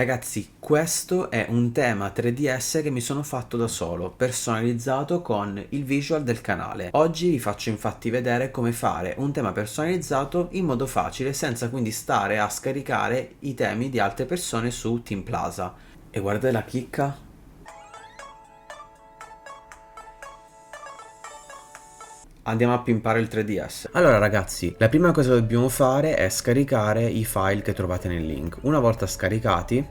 Ragazzi, questo è un tema 3DS che mi sono fatto da solo, personalizzato con il visual del canale. Oggi vi faccio infatti vedere come fare un tema personalizzato in modo facile, senza quindi stare a scaricare i temi di altre persone su Team Plaza. E guardate la chicca. Andiamo a pimpare il 3DS. Allora ragazzi, la prima cosa che dobbiamo fare è scaricare i file che trovate nel link. Una volta scaricati,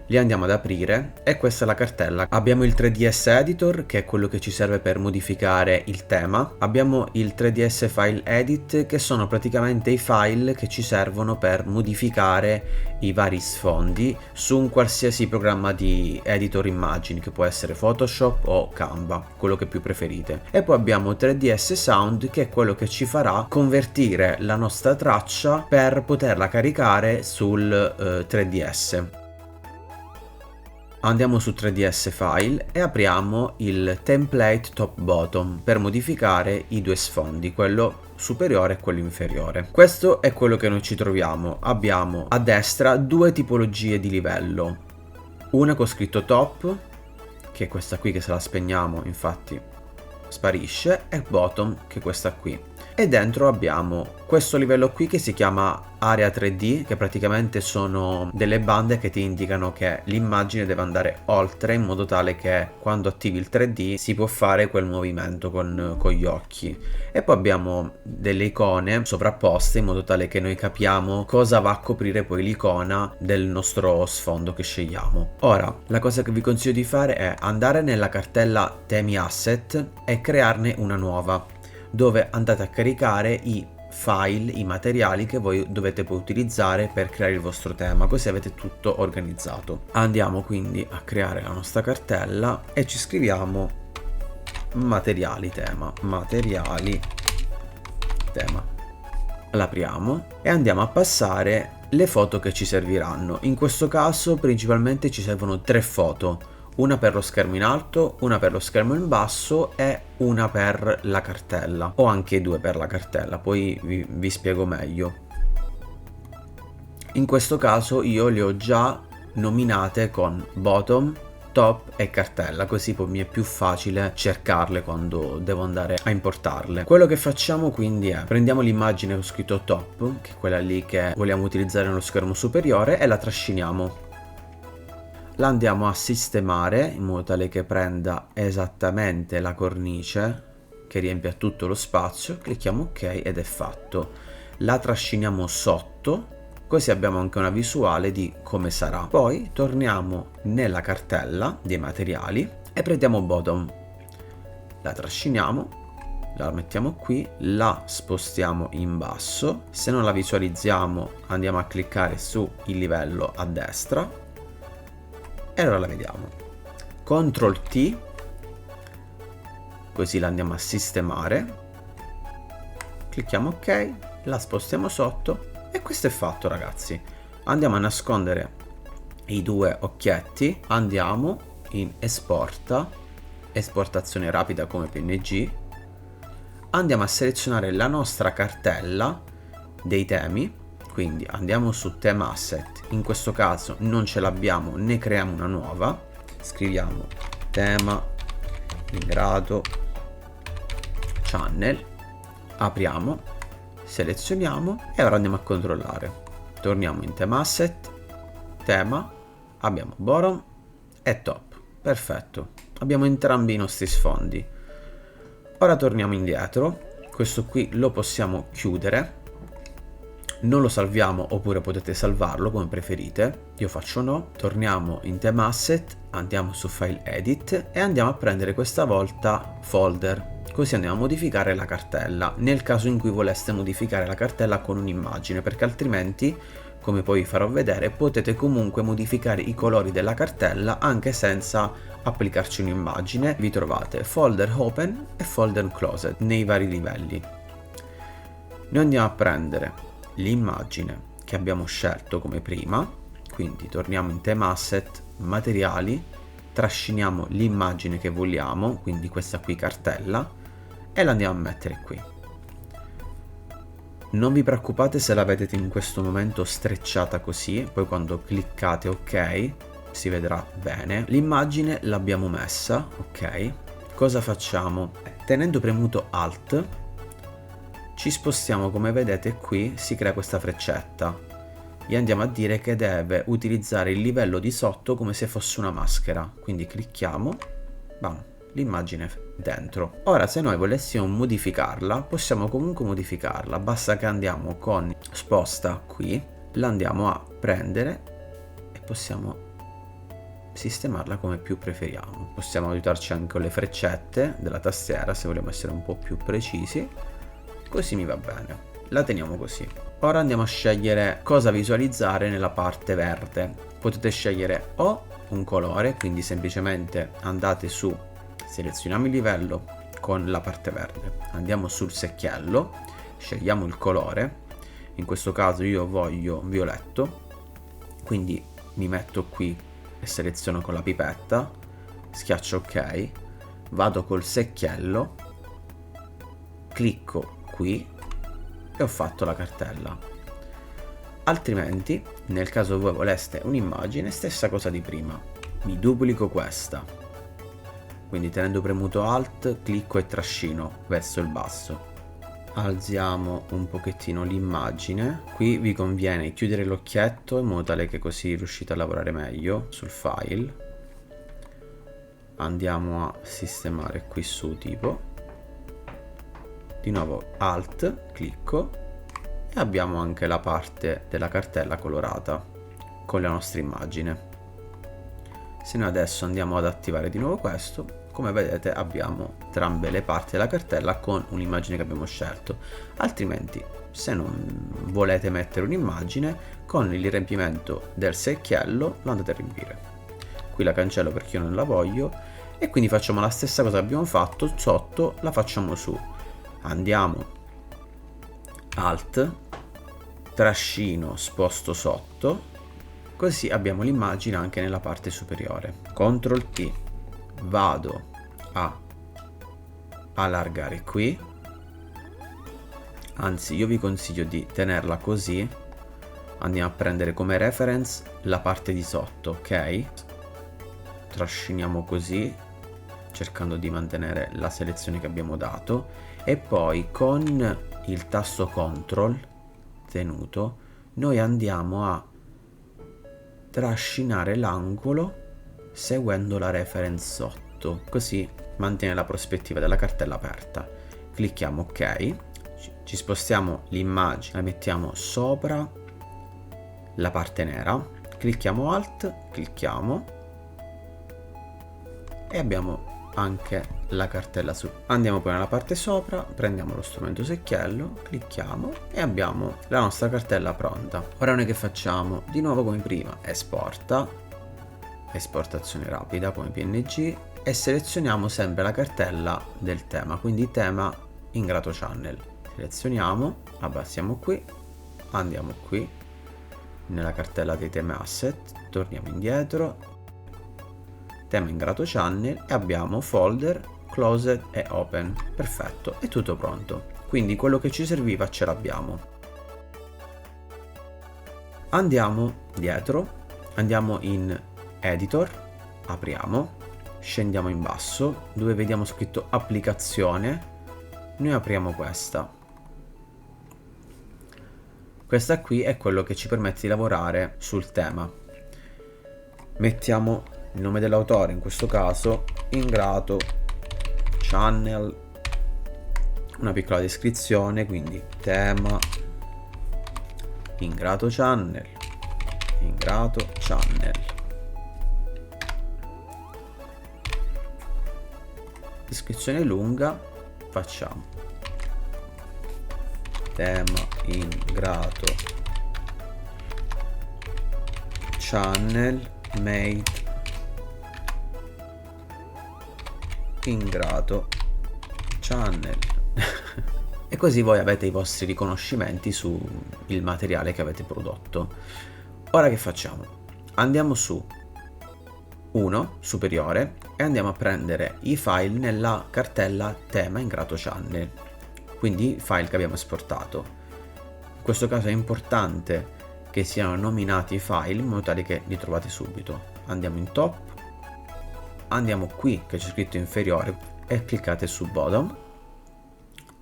li andiamo ad aprire e questa è la cartella. Abbiamo il 3DS Editor, che è quello che ci serve per modificare il tema. Abbiamo il 3DS File Edit, che sono praticamente i file che ci servono per modificare i vari sfondi su un qualsiasi programma di editor immagini, che può essere Photoshop o Canva, quello che più preferite. E poi abbiamo 3DS Sound, che è quello che ci farà convertire la nostra traccia per poterla caricare sul 3DS. Andiamo su 3DS File e apriamo il template top bottom per modificare i due sfondi, quello superiore e quello inferiore. Questo è quello che noi ci troviamo. Abbiamo a destra due tipologie di livello, una con scritto top, che è questa qui, che se la spegniamo infatti sparisce, e bottom, che è questa qui. E dentro abbiamo questo livello qui che si chiama area 3D, che praticamente sono delle bande che ti indicano che l'immagine deve andare oltre, in modo tale che quando attivi il 3D si può fare quel movimento con gli occhi. E poi abbiamo delle icone sovrapposte, in modo tale che noi capiamo cosa va a coprire poi l'icona del nostro sfondo che scegliamo. Ora, la cosa che vi consiglio di fare è andare nella cartella temi asset e crearne una nuova, dove andate a caricare i file, i materiali che voi dovete poi utilizzare per creare il vostro tema, così avete tutto organizzato. Andiamo quindi a creare la nostra cartella e ci scriviamo materiali tema, l'apriamo e andiamo a passare le foto che ci serviranno. In questo caso principalmente ci servono 3 foto, una per lo schermo in alto, una per lo schermo in basso e una per la cartella, o anche 2 per la cartella, poi vi spiego meglio. In questo caso io le ho già nominate con bottom, top e cartella, così poi mi è più facile cercarle quando devo andare a importarle. Quello che facciamo quindi è prendiamo l'immagine con scritto top, che è quella lì che vogliamo utilizzare nello schermo superiore, e la trasciniamo. La andiamo a sistemare in modo tale che prenda esattamente la cornice, che riempia tutto lo spazio. Clicchiamo ok ed è fatto. La trasciniamo sotto, così abbiamo anche una visuale di come sarà. Poi torniamo nella cartella dei materiali e prendiamo bottom, la trasciniamo, la mettiamo qui, la spostiamo in basso. Se non la visualizziamo andiamo a cliccare su il livello a destra e allora la vediamo. CTRL T, così la andiamo a sistemare, clicchiamo ok, la spostiamo sotto e questo è fatto ragazzi. Andiamo a nascondere i due occhietti, andiamo in esporta, esportazione rapida come PNG, andiamo a selezionare la nostra cartella dei temi. Quindi andiamo su tema asset, in questo caso non ce l'abbiamo, ne creiamo una nuova, scriviamo tema in grado channel, apriamo, selezioniamo e ora andiamo a controllare. Torniamo in tema asset, tema, abbiamo bottom e top, perfetto, abbiamo entrambi i nostri sfondi. Ora torniamo indietro, questo qui lo possiamo chiudere. Non lo salviamo, oppure potete salvarlo come preferite, io faccio no. Torniamo in tema asset, andiamo su file edit e andiamo a prendere questa volta folder, così andiamo a modificare la cartella, nel caso in cui voleste modificare la cartella con un'immagine, perché altrimenti, come poi vi farò vedere, potete comunque modificare i colori della cartella anche senza applicarci un'immagine. Vi trovate folder open e folder closed nei vari livelli. Noi andiamo a prendere l'immagine che abbiamo scelto come prima, quindi torniamo in tema asset, materiali, trasciniamo l'immagine che vogliamo, quindi questa qui cartella, e la andiamo a mettere qui. Non vi preoccupate se la vedete in questo momento strecciata così, poi quando cliccate ok si vedrà bene. L'immagine l'abbiamo messa, ok? Cosa facciamo? Tenendo premuto Alt ci spostiamo, come vedete qui si crea questa freccetta. Gli andiamo a dire che deve utilizzare il livello di sotto come se fosse una maschera, quindi clicchiamo, bam, l'immagine dentro. Ora se noi volessimo modificarla possiamo comunque modificarla, basta che andiamo con sposta qui, la andiamo a prendere e possiamo sistemarla come più preferiamo. Possiamo aiutarci anche con le freccette della tastiera se vogliamo essere un po' più precisi. Così mi va bene, la teniamo così. Ora andiamo a scegliere cosa visualizzare nella parte verde. Potete scegliere o un colore, quindi semplicemente andate su, selezioniamo il livello con la parte verde, andiamo sul secchiello, scegliamo il colore, in questo caso io voglio violetto, quindi mi metto qui e seleziono con la pipetta, schiaccio ok, vado col secchiello, clicco qui e ho fatto la cartella. Altrimenti, nel caso voi voleste un'immagine, stessa cosa di prima, mi duplico questa, quindi tenendo premuto Alt clicco e trascino verso il basso, alziamo un pochettino l'immagine, qui vi conviene chiudere l'occhietto in modo tale che così riuscite a lavorare meglio sul file. Andiamo a sistemare qui su tipo, di nuovo Alt, clicco e abbiamo anche la parte della cartella colorata con la nostra immagine. Se noi adesso andiamo ad attivare di nuovo questo, come vedete abbiamo entrambe le parti della cartella con un'immagine che abbiamo scelto. Altrimenti, se non volete mettere un'immagine, con il riempimento del secchiello lo andate a riempire. Qui la cancello perché io non la voglio e quindi facciamo la stessa cosa che abbiamo fatto sotto, la facciamo su. Andiamo Alt, trascino, sposto sotto, così abbiamo l'immagine anche nella parte superiore. CTRL T, vado a allargare qui, anzi io vi consiglio di tenerla così, andiamo a prendere come reference la parte di sotto, ok? Trasciniamo così, cercando di mantenere la selezione che abbiamo dato, e poi con il tasto CTRL tenuto noi andiamo a trascinare l'angolo seguendo la reference sotto, così mantiene la prospettiva della cartella aperta. Clicchiamo ok, ci spostiamo l'immagine, la mettiamo sopra la parte nera, clicchiamo Alt, clicchiamo e abbiamo anche la cartella su. Andiamo poi nella parte sopra, prendiamo lo strumento secchiello, clicchiamo e abbiamo la nostra cartella pronta. Ora noi che facciamo? Di nuovo come prima, esporta, esportazione rapida come PNG e selezioniamo sempre la cartella del tema, quindi tema Ingrato Channel. Selezioniamo, abbassiamo qui, andiamo qui nella cartella dei temi asset, torniamo indietro, tema Ingrato Channel e abbiamo folder, closed e open. Perfetto, è tutto pronto. Quindi quello che ci serviva ce l'abbiamo. Andiamo dietro, andiamo in editor, apriamo, scendiamo in basso dove vediamo scritto applicazione, noi apriamo questa. Questa qui è quello che ci permette di lavorare sul tema. Mettiamo il nome dell'autore, in questo caso Ingrato Channel, una piccola descrizione, quindi tema Ingrato Channel, Ingrato Channel. Descrizione lunga, facciamo tema Ingrato Channel made Ingrato Channel e così voi avete i vostri riconoscimenti sul materiale che avete prodotto. Ora che facciamo? Andiamo su 1 superiore e andiamo a prendere i file nella cartella tema Ingrato Channel, quindi i file che abbiamo esportato. questo caso è importante che siano nominati i file in modo tale che li trovate subito. Andiamo in top, andiamo qui che c'è scritto inferiore e cliccate su bottom,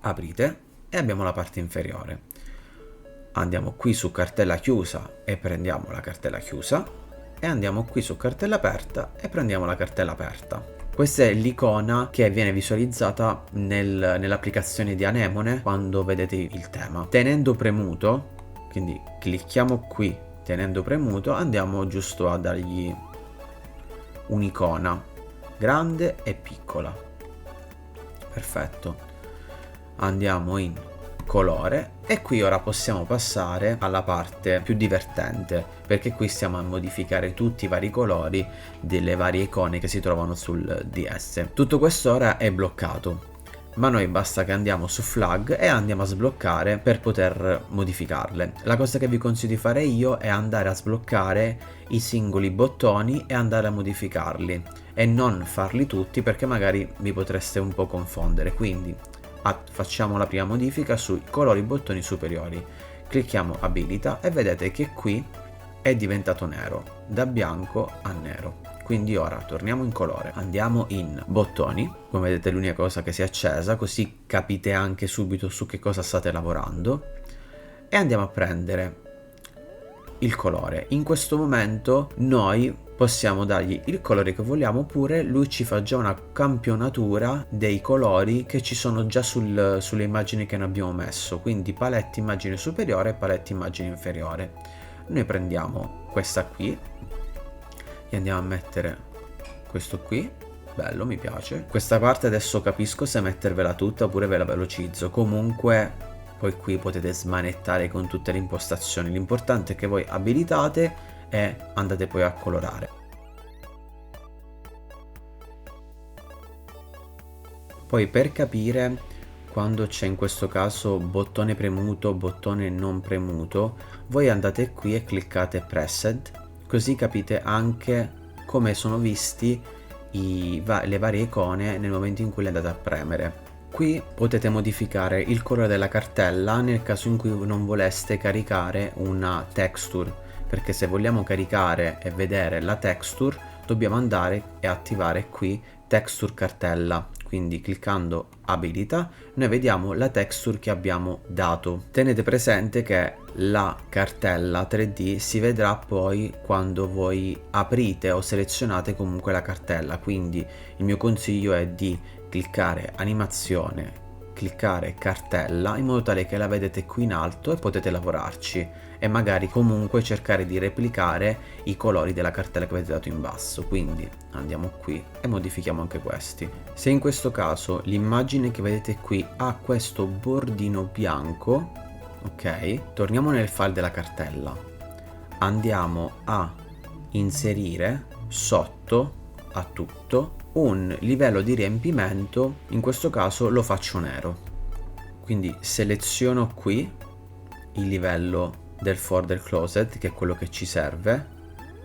aprite e abbiamo la parte inferiore. Andiamo qui su cartella chiusa e prendiamo la cartella chiusa e andiamo qui su cartella aperta e prendiamo la cartella aperta. Questa è l'icona che viene visualizzata nell'applicazione di Anemone quando vedete il tema. Tenendo premuto, quindi clicchiamo qui, tenendo premuto andiamo giusto a dargli un'icona grande e piccola. Perfetto. Andiamo in colore e qui ora possiamo passare alla parte più divertente, perché qui stiamo a modificare tutti i vari colori delle varie icone che si trovano sul DS. Tutto questo ora è bloccato, ma noi basta che andiamo su flag e andiamo a sbloccare per poter modificarle. La cosa che vi consiglio di fare io è andare a sbloccare i singoli bottoni e andare a modificarli e non farli tutti, perché magari vi potreste un po' confondere. Quindi facciamo la prima modifica sui colori bottoni superiori, clicchiamo abilita e vedete che qui è diventato nero, da bianco a nero. Quindi ora torniamo in colore, andiamo in bottoni, come vedete l'unica cosa che si è accesa, così capite anche subito su che cosa state lavorando, e andiamo a prendere il colore. In questo momento noi possiamo dargli il colore che vogliamo, oppure lui ci fa già una campionatura dei colori che ci sono già sulle immagini che noi abbiamo messo, quindi palette immagine superiore e palette immagine inferiore. Noi prendiamo questa qui e andiamo a mettere questo qui, bello, mi piace. Questa parte adesso capisco se mettervela tutta oppure ve la velocizzo, comunque poi qui potete smanettare con tutte le impostazioni, l'importante è che voi abilitate e andate poi a colorare. Poi per capire quando c'è in questo caso bottone premuto, bottone non premuto, voi andate qui e cliccate Pressed, così capite anche come sono visti le varie icone nel momento in cui le andate a premere. Qui potete modificare il colore della cartella nel caso in cui non voleste caricare una texture, perché se vogliamo caricare e vedere la texture dobbiamo andare e attivare qui texture cartella, quindi cliccando abilita noi vediamo la texture che abbiamo dato. Tenete presente che la cartella 3D si vedrà poi quando voi aprite o selezionate comunque la cartella, quindi il mio consiglio è di cliccare animazione, cliccare cartella in modo tale che la vedete qui in alto e potete lavorarci e magari comunque cercare di replicare i colori della cartella che avete dato in basso. Quindi andiamo qui e modifichiamo anche questi. Se in questo caso l'immagine che vedete qui ha questo bordino bianco, ok, torniamo nel file della cartella, andiamo a inserire sotto a tutto un livello di riempimento, in questo caso lo faccio nero, quindi seleziono qui il livello del folder closet, che è quello che ci serve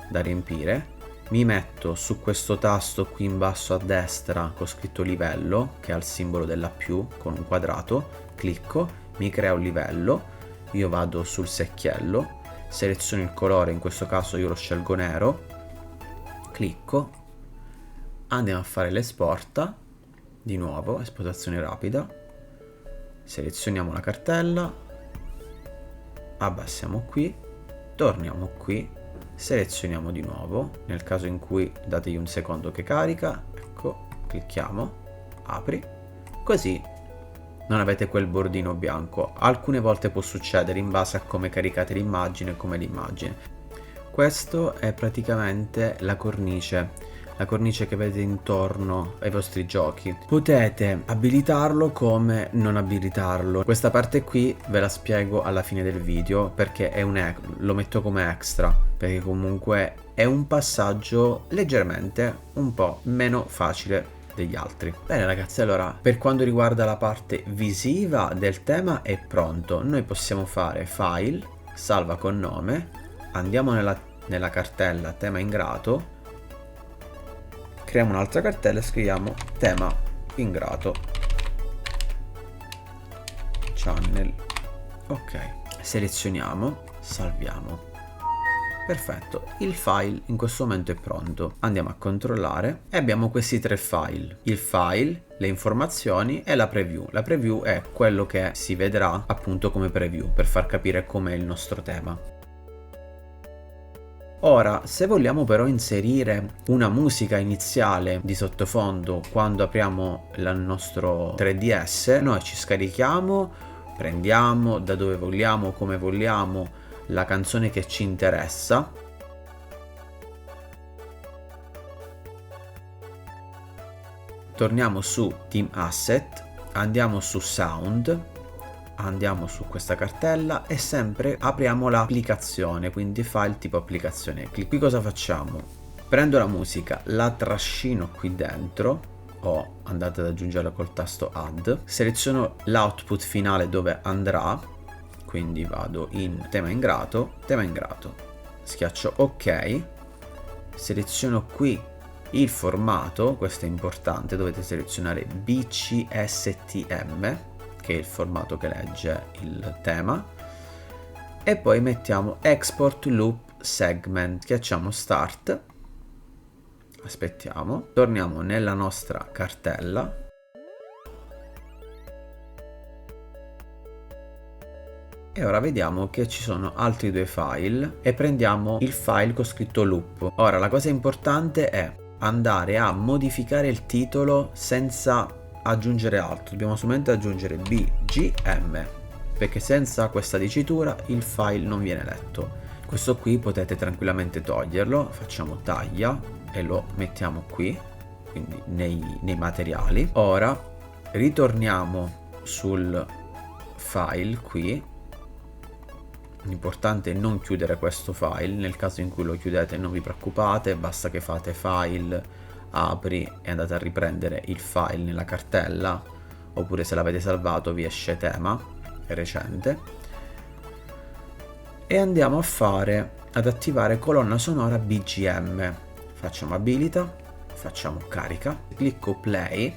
da riempire, mi metto su questo tasto qui in basso a destra con scritto livello, che ha il simbolo della più con un quadrato, clicco, mi crea un livello, io vado sul secchiello, seleziono il colore, in questo caso io lo scelgo nero, clicco, andiamo a fare l'esporta, di nuovo esportazione rapida, selezioniamo la cartella, abbassiamo qui, torniamo qui, selezioniamo di nuovo, nel caso in cui dategli un secondo che carica, ecco, clicchiamo, apri, così non avete quel bordino bianco. Alcune volte può succedere in base a come caricate l'immagine e come l'immagine. Questo è praticamente la cornice che vedete intorno ai vostri giochi. Potete abilitarlo come non abilitarlo. Questa parte qui ve la spiego alla fine del video, perché è lo metto come extra, perché comunque è un passaggio leggermente un po' meno facile degli altri. Bene ragazzi, allora per quanto riguarda la parte visiva del tema è pronto. Noi possiamo fare file, salva con nome, andiamo nella cartella tema ingrato, creiamo un'altra cartella e scriviamo tema ingrato channel. Ok, selezioniamo, salviamo. Perfetto, il file in questo momento è pronto. Andiamo a controllare e abbiamo questi tre file: il file, le informazioni e la preview. La preview è quello che si vedrà appunto come preview per far capire com'è il nostro tema. Ora, se vogliamo però inserire una musica iniziale di sottofondo quando apriamo il nostro 3DS, noi ci scarichiamo, prendiamo da dove vogliamo, come vogliamo, la canzone che ci interessa, torniamo su Team Asset, andiamo su Sound, andiamo su questa cartella e sempre apriamo l'applicazione, quindi file tipo applicazione. Qui cosa facciamo? Prendo la musica, la trascino qui dentro, o andate ad aggiungerla col tasto add, seleziono l'output finale dove andrà, quindi vado in tema ingrato, schiaccio ok, seleziono qui il formato, questo è importante, dovete selezionare BCSTM, che è il formato che legge il tema, e poi mettiamo Export Loop Segment, schiacciamo Start, aspettiamo, torniamo nella nostra cartella, e ora vediamo che ci sono altri due file e prendiamo il file con scritto loop. Ora la cosa importante è andare a modificare il titolo senza aggiungere altro, dobbiamo solamente aggiungere BGM, perché senza questa dicitura il file non viene letto. Questo qui potete tranquillamente toglierlo, facciamo taglia e lo mettiamo qui, quindi nei materiali. Ora ritorniamo sul file qui. L'importante è non chiudere questo file, nel caso in cui lo chiudete non vi preoccupate, basta che fate file, apri e andate a riprendere il file nella cartella, oppure se l'avete salvato vi esce tema, è recente, e andiamo ad attivare colonna sonora BGM. Facciamo abilita, facciamo carica, clicco play.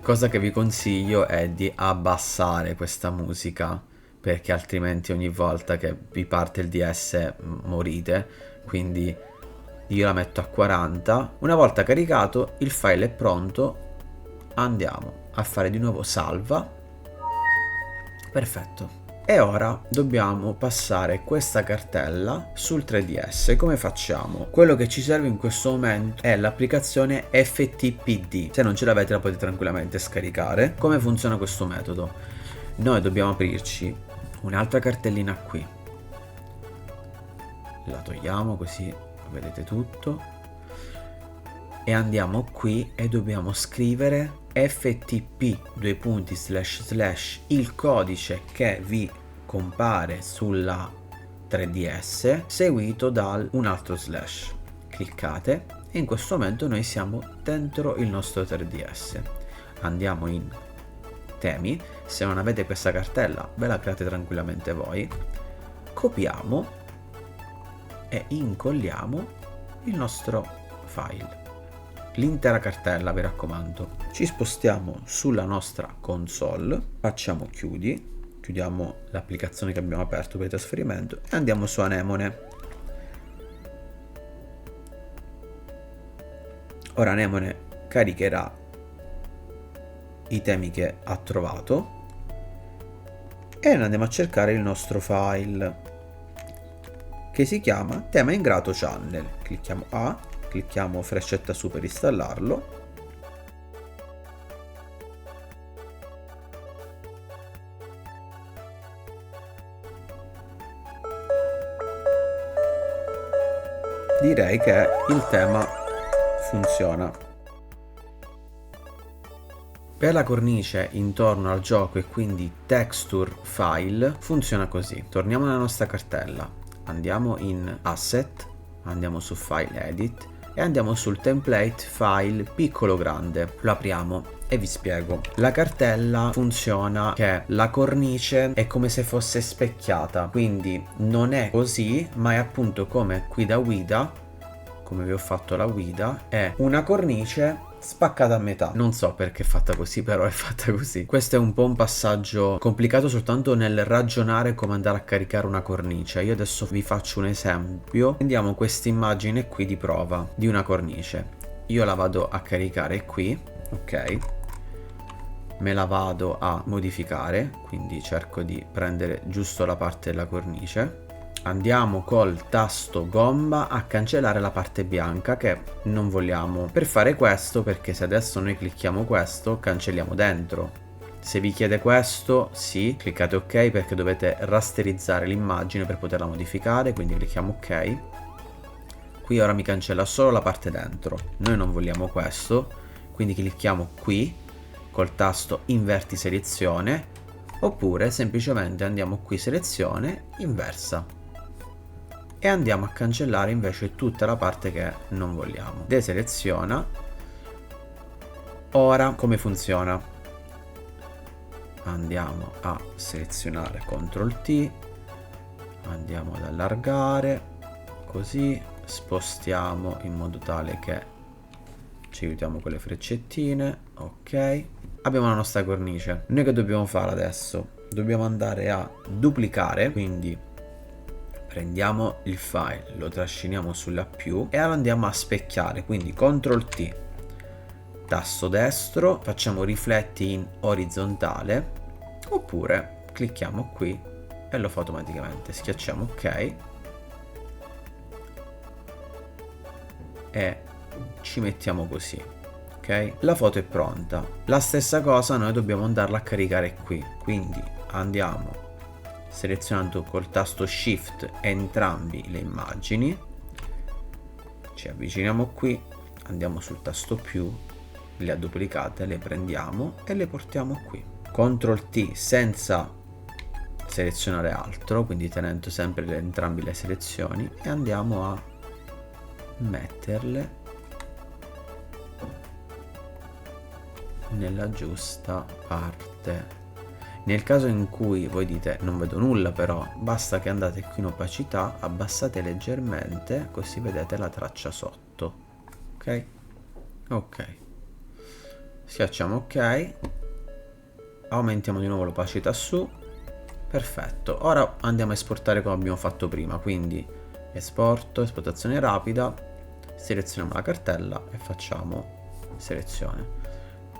Cosa che vi consiglio è di abbassare questa musica, perché altrimenti ogni volta che vi parte il DS morite, quindi io la metto a 40. Una volta caricato il file è pronto, andiamo a fare di nuovo salva. Perfetto. E ora dobbiamo passare questa cartella sul 3DS. Come facciamo? Quello che ci serve in questo momento è l'applicazione FTPD. Se non ce l'avete la potete tranquillamente scaricare. Come funziona questo metodo? Noi dobbiamo aprirci un'altra cartellina qui. La togliamo così vedete tutto. E andiamo qui e dobbiamo scrivere ftp il codice che vi compare sulla 3DS seguito da un altro slash. Cliccate e in questo momento noi siamo dentro il nostro 3DS. Andiamo in temi, se non avete questa cartella ve la create tranquillamente voi, copiamo e incolliamo il nostro file, l'intera cartella, vi raccomando. Ci spostiamo sulla nostra console, facciamo chiudiamo l'applicazione che abbiamo aperto per il trasferimento e andiamo su Anemone. Ora Anemone caricherà i temi che ha trovato e andiamo a cercare il nostro file che si chiama tema ingrato channel. Clicchiamo A, clicchiamo freccetta su per installarlo. Direi che il tema funziona. Per la cornice intorno al gioco e quindi texture file funziona così. Torniamo nella nostra cartella, andiamo in asset, andiamo su file edit e andiamo sul template file piccolo grande, lo apriamo e vi spiego. La cartella funziona che la cornice è come se fosse specchiata, quindi non è così, ma è appunto come qui da guida, come vi ho fatto la guida, è una cornice spaccata a metà. Non so perché è fatta così, però è fatta così. Questo è un po' un passaggio complicato soltanto nel ragionare come andare a caricare una cornice. Io adesso vi faccio un esempio. Prendiamo questa immagine qui di prova di una cornice. Io la vado a caricare qui, ok? Me la vado a modificare, quindi cerco di prendere giusto la parte della cornice. Andiamo col tasto gomma a cancellare la parte bianca che non vogliamo. Per fare questo, perché se adesso noi clicchiamo questo, cancelliamo dentro. Se vi chiede questo, sì, cliccate ok perché dovete rasterizzare l'immagine per poterla modificare, quindi clicchiamo ok. Qui ora mi cancella solo la parte dentro. Noi non vogliamo questo, quindi clicchiamo qui col tasto inverti selezione, oppure semplicemente andiamo qui selezione inversa e andiamo a cancellare invece tutta la parte che non vogliamo. Deseleziona. Ora come funziona? Andiamo a selezionare CTRL T, andiamo ad allargare così, spostiamo in modo tale che ci aiutiamo con le freccettine, ok. Abbiamo la nostra cornice. Noi che dobbiamo fare adesso? Dobbiamo andare a duplicare, quindi prendiamo il file, lo trasciniamo sulla più e lo andiamo a specchiare, quindi CTRL T, tasto destro, facciamo rifletti in orizzontale, oppure clicchiamo qui e lo fa automaticamente, schiacciamo ok e ci mettiamo così, ok? La foto è pronta. La stessa cosa noi dobbiamo andarla a caricare qui, quindi andiamo selezionando col tasto shift entrambi le immagini, ci avviciniamo qui, andiamo sul tasto più, le ha duplicate, le prendiamo e le portiamo qui. CTRL T senza selezionare altro, quindi tenendo sempre entrambe le selezioni, e andiamo a metterle nella giusta parte. Nel caso in cui voi dite non vedo nulla, però basta che andate qui in opacità, abbassate leggermente così vedete la traccia sotto, ok? Ok, schiacciamo ok, aumentiamo di nuovo l'opacità su, perfetto. Ora andiamo a esportare come abbiamo fatto prima, quindi esporto, esportazione rapida, selezioniamo la cartella e facciamo selezione.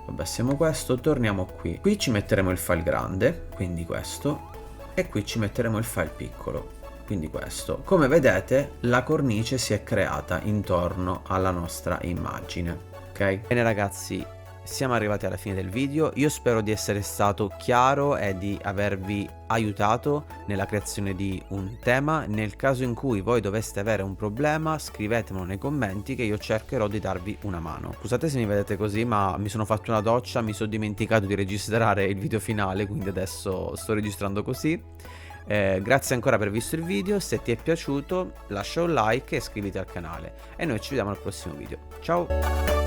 Abbassiamo questo, torniamo qui. Qui ci metteremo il file grande, quindi questo, e qui ci metteremo il file piccolo, quindi questo. Come vedete la cornice si è creata intorno alla nostra immagine, ok? Bene ragazzi, siamo arrivati alla fine del video. Io spero di essere stato chiaro e di avervi aiutato nella creazione di un tema. Nel caso in cui voi doveste avere un problema, scrivetemelo nei commenti che io cercherò di darvi una mano. Scusate se mi vedete così, ma mi sono fatto una doccia, mi sono dimenticato di registrare il video finale, quindi adesso sto registrando così. Grazie ancora per aver visto il video. Se ti è piaciuto lascia un like e iscriviti al canale e noi ci vediamo al prossimo video. Ciao!